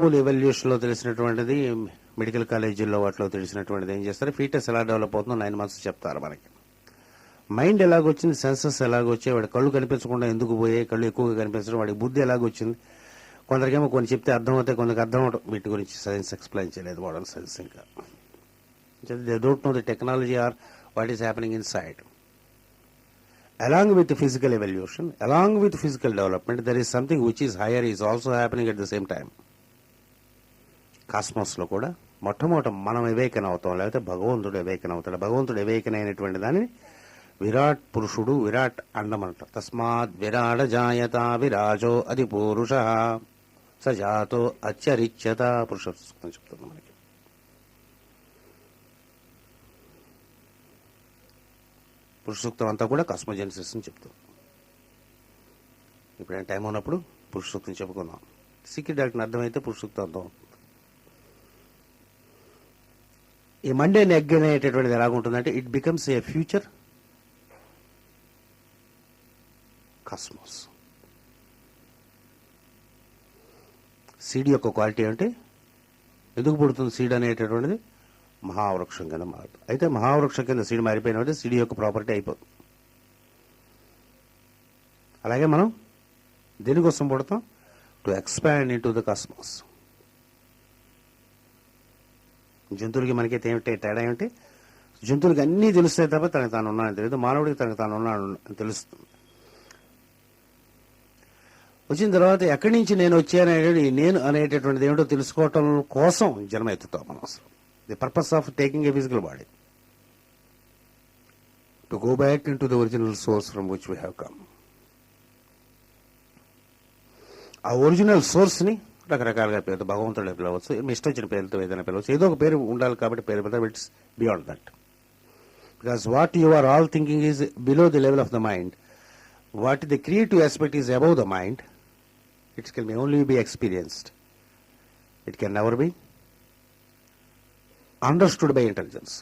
ఎవల్యూషన్లో తెలిసినటువంటిది, medical కాలేజీల్లో వాటిలో తెలిసినటువంటిది ఏం చేస్తారు, ఫీటస్ ఎలా డెవలప్ అవుతుందో 9 months చెప్తారు మనకి. మైండ్ ఎలాగొచ్చింది, సెన్సెస్ ఎలాగొచ్చాయి, వాడి కళ్ళు కనిపించకుండా ఎందుకు పోయాయి, కళ్ళు ఎక్కువగా కనిపించడం, వాడికి బుద్ధి ఎలాగొచ్చింది. కొందరికేమో కొన్ని చెప్తే అర్థం అవుతాయి, కొందరికి అర్థం అవడం. వీటి గురించి సైన్స్ ఎక్స్ప్లెయిన్ చేయలేదు, మోడర్న్ సైన్స్. ఇంకా they don't know the technology are what is happening in side. Along with the physical evolution, along with physical development, there is something which is higher is also happening at the same time. కాస్మోస్లో కూడా మొట్టమొదట మనం awaken అవుతాం, లేకపోతే భగవంతుడు awaken అవుతాడు. భగవంతుడు awaken అయినటువంటి దాన్ని విరాట్ పురుషుడు, విరాట్ అండం అంటారు. తస్మాత్ విరాట జాయత విరాజో అది పురుష సజాతో అచ్చరిచ్యత పురుష సూక్తం చెప్తుంది మనకి. పురుష సూక్తం అంతా కూడా కాస్మోజెనిసిస్ అని చెప్తుంది. ఇప్పుడైనా టైం ఉన్నప్పుడు పురుష సూక్తం చెప్పుకుందాం. సీక్రెట్ డాక్టర్ అర్థమైతే పురుష సూక్తం అర్థం. ఈ మండే ఎగ్ అనేటటువంటిది ఎలాగుంటుందంటే, it becomes a future cosmos. Seed యొక్క క్వాలిటీ అంటే, ఎందుకు పుడుతుంది సీడ్ అనేటటువంటిది, మహావృక్షం కింద మారుతుంది. అయితే మహావృక్షం కింద సీడ్ మారిపోయినట్టు సీడ్ యొక్క ప్రాపర్టీ అయిపోతుంది. అలాగే మనం దేనికోసం పుడతాం, to expand into the cosmos. జంతువులకి మనకైతే ఏమిటి తేడా ఏమిటి, జంతువులకి అన్నీ తెలుస్తాయి తప్ప తనకు తాను ఉన్నానని తెలియదు. మానవుడికి తనకు తాను ఉన్నాను అని తెలుస్తుంది. వచ్చిన తర్వాత ఎక్కడి నుంచి నేను వచ్చాననేది, నేను అనేటటువంటిది ఏమిటో తెలుసుకోవటం కోసం జన్మ ఎత్తుతాం మనం. అసలు the purpose of taking a physical body to go back in to the original source from which we have come. ఆ ఒరిజినల్ సోర్స్ని రకరకాలుగా పేరు, భగవంతుడు పిలవచ్చు, మీ ఇష్టం వచ్చిన పేరుతో ఏదైనా పిలవచ్చు. ఏదో ఒక పేరు ఉండాలి కాబట్టి పేరు పెద్ద, it's beyond that. Because what you are all thinking is below the level of the mind. What the creative aspect is above the mind. It can only be experienced. It can never be understood by intelligence.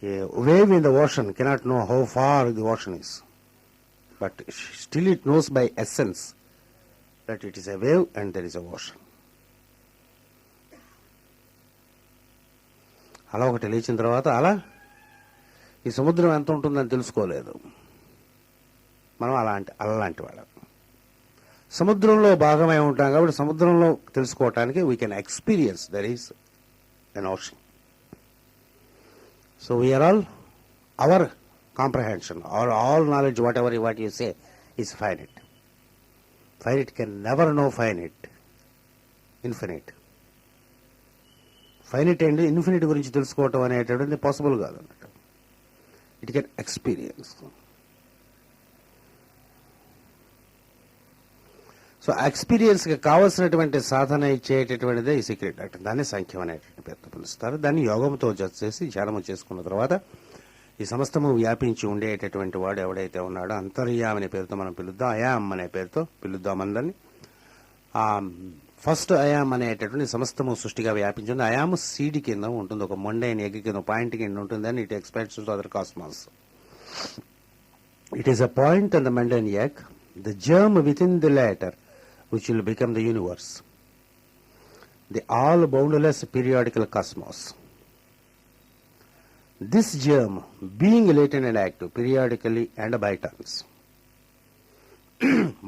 A wave in the ocean cannot know how far the ocean is, but still it knows by essence that it is a wave and there is a ocean. అలా ఒకటి లేచిన తర్వాత అలా ఈ సముద్రం ఎంత ఉంటుందని తెలుసుకోలేదు మనం. అలాంటి వాళ్ళం సముద్రంలో భాగమై ఉంటాం కాబట్టి సముద్రంలో తెలుసుకోవటానికి we can experience there is an ocean. So we are all our comprehension or all knowledge what you say is finite. Finite can never know finite, infinite. Finite and infinite గురించి తెలుసుకోవటం అనేటువంటిది పాసిబుల్ కాదు అన్నట్టు. It can experience. సో ఎక్స్పీరియన్స్కి కావాల్సినటువంటి సాధన ఇచ్చేటటువంటిదే ఈ secret doctor. దాన్ని సాంఖ్యం అనేటువంటి పేరుతో పిలుస్తారు. దాన్ని యోగంతో జత చేసి ధ్యానము చేసుకున్న తర్వాత ఈ సమస్తము వ్యాపించి ఉండేటటువంటి వాడు ఎవడైతే ఉన్నాడో అంతర్యామి అనే పేరుతో మనం పిలుద్దాం, అయామ్ అనే పేరుతో పిలుద్దాం అందరినీ. ఆ ఫస్ట్ అయామ్ అనేటటువంటి సమస్తము సృష్టిగా వ్యాపించింది. అయామ్ సీడ్ కింద ఉంటుంది, ఒక మొండైన ఎగ్ కింద పాయింట్ కింద ఉంటుంది. అని it expects to other cosmos. It is a point and the mundane egg, the germ within the latter which will become the universe, the all boundless periodical cosmos. This germ being latent and active periodically and by turns.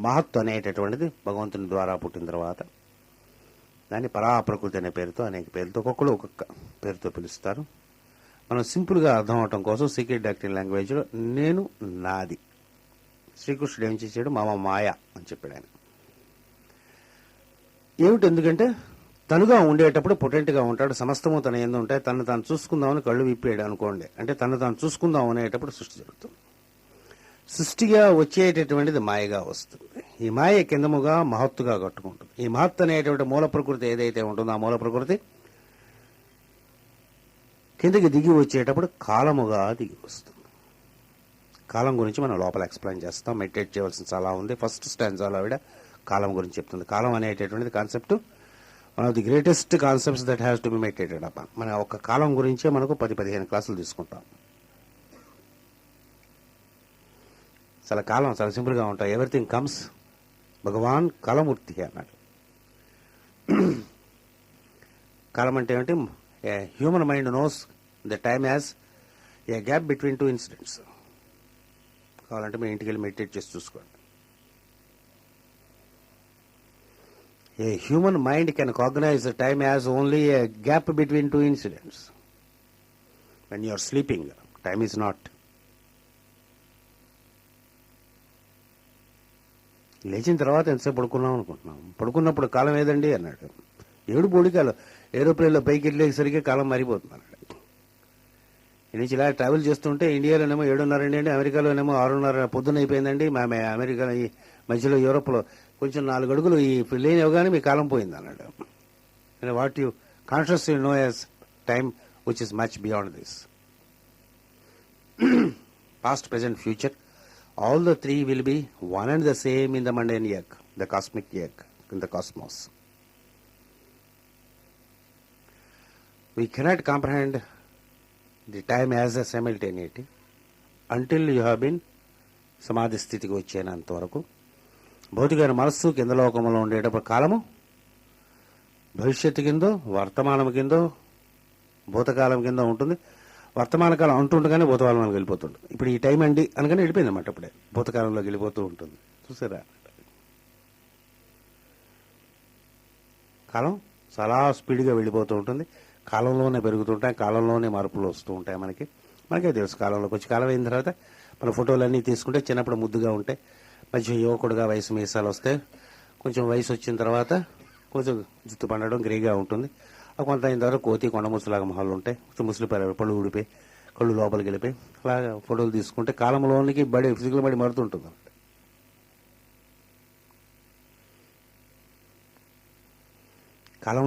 మహత్తు అనేటటువంటిది భగవంతుని ద్వారా పుట్టిన తర్వాత దాన్ని పరాప్రకృతి అనే పేరుతో, అనేక పేరుతో, ఒక్కొక్కరు ఒక్కొక్క పేరుతో పిలుస్తారు. మనం సింపుల్గా అర్థం అవటం కోసం సీక్రెట్ డాక్టర్ లాంగ్వేజ్లో నేను నాది. శ్రీకృష్ణుడు ఏం చేశాడు, మామ మాయ అని చెప్పాడు ఆయన. ఏమిటి, ఎందుకంటే తనుగా ఉండేటప్పుడు పొటెంట్గా ఉంటాడు, సమస్తము తన ఏందో ఉంటాయి. తను తాను చూసుకుందామని కళ్ళు విప్పాడు అనుకోండి, అంటే తను తాను చూసుకుందాం అనేటప్పుడు సృష్టి జరుగుతుంది. సృష్టిగా వచ్చేటటువంటిది మాయగా వస్తుంది. ఈ మాయ కిందముగా మహత్తుగా కట్టుకుంటుంది. ఈ మహత్తు అనేటువంటి మూల ప్రకృతి ఏదైతే ఉంటుందో ఆ మూల ప్రకృతి కిందకి దిగి వచ్చేటప్పుడు కాలముగా దిగి వస్తుంది. కాలం గురించి మనం లోపల ఎక్స్ప్లెయిన్ చేస్తాం. మెడిటేట్ చేయవలసిన చాలా ఉంది. ఫస్ట్ స్టాంజాలో ఆవిడ కాలం గురించి చెప్తుంది. కాలం అనేటటువంటిది concept one of the greatest concepts that has to be meditated upon. మన ఒక కాలం గురించే మనకు 10-15 క్లాసులు తీసుకుంటాం. చాలా కాలం చాలా సింపుల్గా ఉంటాయి. ఎవ్రీథింగ్ కమ్స్ భగవాన్ కాలమూర్తి అన్నాడు. కాలం అంటే ఏమిటి? Human mind knows the time as a gap between two incidents. కావాలంటే మీరు ఇంటికి వెళ్ళి మెడిటేట్ చేసి చూసుకోండి. A human mind can cognize the time as only a gap between two incidents. When you are sleeping, time is not. లేచిన తర్వాత ఎంతసేపు పడుకున్నాం అనుకుంటున్నాం. పడుకున్నప్పుడు కాలం ఏదండి అన్నాడు. 7 బోడికాలు ఏరోప్లేన్లో పైకి వెళ్ళేసరికి కాలం మారిపోతుంది అన్నాడు. నుంచి ఇలా ట్రావెల్ చేస్తుంటే ఇండియాలోనేమో 7:30 అండి, అమెరికాలోనేమో 6:30 పొద్దున అయిపోయిందండి. అమెరికా ఈ మధ్యలో యూరోప్లో కొంచెం 4 అడుగులు ఈ లేని అవగానే మీ కాలం పోయింది అన్నాడు. What you consciously know as time which is much beyond this. Past, present, future, all the three will be one and the same in the mundane egg, the cosmic egg, in the cosmos. We cannot comprehend the time as a simultaneity until you have been సమాధి స్థితికి వచ్చేనంత వరకు. భౌతికమైన మనస్సు కింద లోకంలో ఉండేటప్పుడు కాలము భవిష్యత్తు కిందో, వర్తమానం కిందో, భూతకాలం కింద ఉంటుంది. వర్తమాన కాలం అంటుండగానే భూతకాలంలోకి వెళ్ళిపోతుంది. ఇప్పుడు ఈ టైం అండి అనగానే వెళ్ళిపోయింది అన్నమాట. అప్పుడే భూతకాలంలోకి వెళ్ళిపోతూ ఉంటుంది. చూసారా? కాలం చాలా స్పీడ్గా వెళ్ళిపోతూ ఉంటుంది. కాలంలోనే పెరుగుతుంటాయి, కాలంలోనే మార్పులు వస్తూ ఉంటాయి. మనకే తెలుసు. కాలంలోకి వచ్చి కాలం అయిన తర్వాత మన ఫోటోలన్నీ తీసుకుంటే చిన్నప్పుడు ముద్దుగా ఉంటాయి. మంచి యువకుడుగా వయసు మీసాలు వస్తాయి. కొంచెం వయసు వచ్చిన తర్వాత కొంచెం జుట్టు పండడం గ్రేగా ఉంటుంది. కొంత అయిన తర్వాత కోతి కొండ ముసలాగా మొహాలు ఉంటాయి. ముసలి పళ్ళు ఊడిపోయి కళ్ళు లోపలికి వెళ్ళిపోయి అలాగా ఫోటోలు తీసుకుంటే కాలంలోనికి ఫిజికల్ బడి మారుతుంటుంది. కాలం